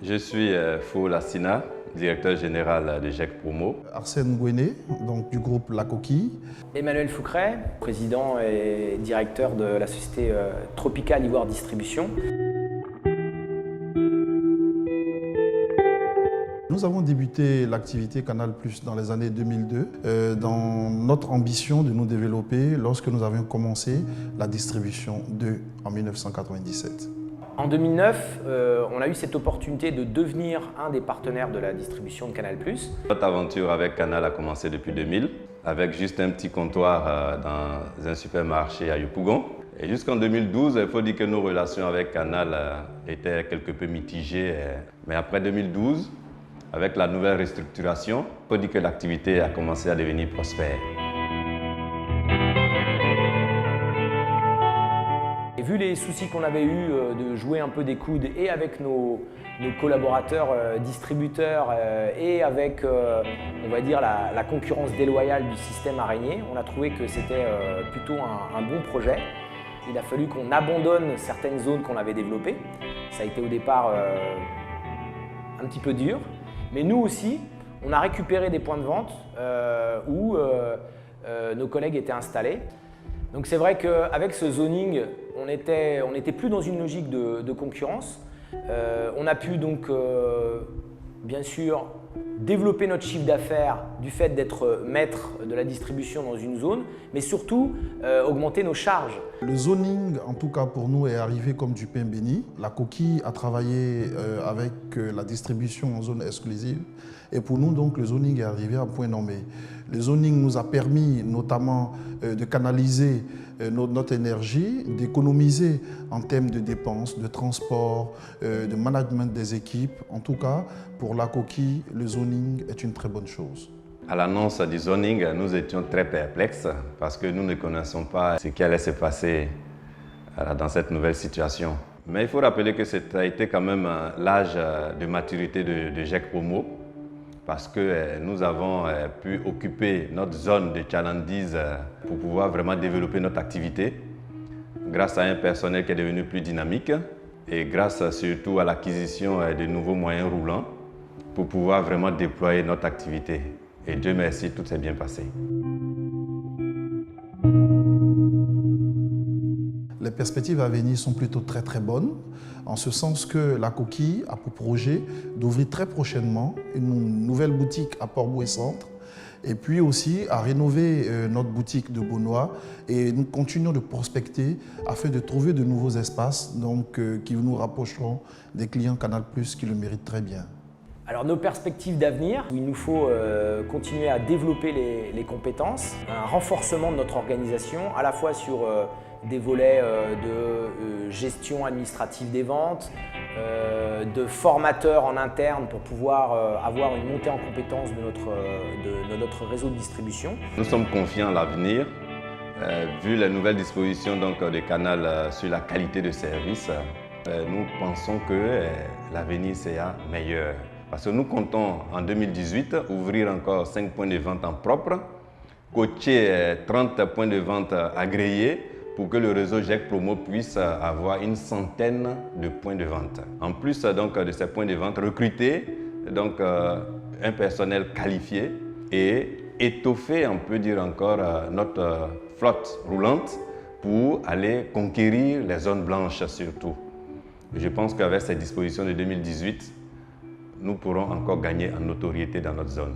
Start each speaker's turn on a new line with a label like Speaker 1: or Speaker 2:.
Speaker 1: Je suis Fou Lassina, directeur général de GEC Promo.
Speaker 2: Arsène Gouené, donc du groupe La Coquille.
Speaker 3: Emmanuel Foucret, président et directeur de la société Tropical Ivoire Distribution.
Speaker 2: Nous avons débuté l'activité Canal+ dans les années 2002, dans notre ambition de nous développer lorsque nous avions commencé la distribution 2 en 1997.
Speaker 3: En 2009, on a eu cette opportunité de devenir un des partenaires de la distribution de Canal+.
Speaker 1: Notre aventure avec Canal a commencé depuis 2000, avec juste un petit comptoir dans un supermarché à Yopougon. Et jusqu'en 2012, il faut dire que nos relations avec Canal étaient quelque peu mitigées. Mais après 2012, avec la nouvelle restructuration, il faut dire que l'activité a commencé à devenir prospère.
Speaker 3: Et vu les soucis qu'on avait eus de jouer un peu des coudes et avec nos collaborateurs distributeurs et avec, on va dire, la concurrence déloyale du système araignée, on a trouvé que c'était plutôt un bon projet. Il a fallu qu'on abandonne certaines zones qu'on avait développées. Ça a été au départ un petit peu dur. Mais nous aussi, on a récupéré des points de vente où nos collègues étaient installés. Donc c'est vrai qu'avec ce zoning, on n'était plus dans une logique de concurrence. On a pu donc, bien sûr, développer notre chiffre d'affaires du fait d'être maître de la distribution dans une zone, mais surtout augmenter nos charges.
Speaker 2: Le zoning, en tout cas pour nous, est arrivé comme du pain béni. La Coquille a travaillé avec la distribution en zone exclusive. Et pour nous, donc, le zoning est arrivé à point nommé. Le zoning nous a permis notamment de canaliser notre énergie, d'économiser en termes de dépenses, de transport, de management des équipes. En tout cas, pour La Coquille, le zoning est une très bonne chose.
Speaker 1: À l'annonce du zoning, nous étions très perplexes parce que nous ne connaissons pas ce qui allait se passer dans cette nouvelle situation. Mais il faut rappeler que ça a été quand même l'âge de maturité de GEC Promo parce que nous avons pu occuper notre zone de chalandise pour pouvoir vraiment développer notre activité grâce à un personnel qui est devenu plus dynamique et grâce surtout à l'acquisition de nouveaux moyens roulants pour pouvoir vraiment déployer notre activité. Et Dieu merci, tout s'est bien passé.
Speaker 2: Les perspectives à venir sont plutôt très bonnes, en ce sens que La Coquille a pour projet d'ouvrir très prochainement une nouvelle boutique à Port-Bouët Centre et puis aussi à rénover notre boutique de Beaunois et nous continuons de prospecter afin de trouver de nouveaux espaces donc, qui nous rapprocheront des clients Canal+ qui le méritent très bien.
Speaker 3: Alors nos perspectives d'avenir, il nous faut continuer à développer les compétences, un renforcement de notre organisation, à la fois sur des volets de gestion administrative des ventes, de formateurs en interne pour pouvoir avoir une montée en compétences de notre réseau de distribution.
Speaker 1: Nous sommes confiants à l'avenir, vu les nouvelles dispositions donc, de Canal sur la qualité de service. Nous pensons que l'avenir sera meilleur. Parce que nous comptons en 2018 ouvrir encore 5 points de vente en propre, coacher 30 points de vente agréés pour que le réseau GEC Promo puisse avoir une centaine de points de vente. En plus donc, de ces points de vente, recruter donc, un personnel qualifié et étoffer, on peut dire encore, notre flotte roulante pour aller conquérir les zones blanches surtout. Je pense qu'avec ces dispositions de 2018, nous pourrons encore gagner en notoriété dans notre zone.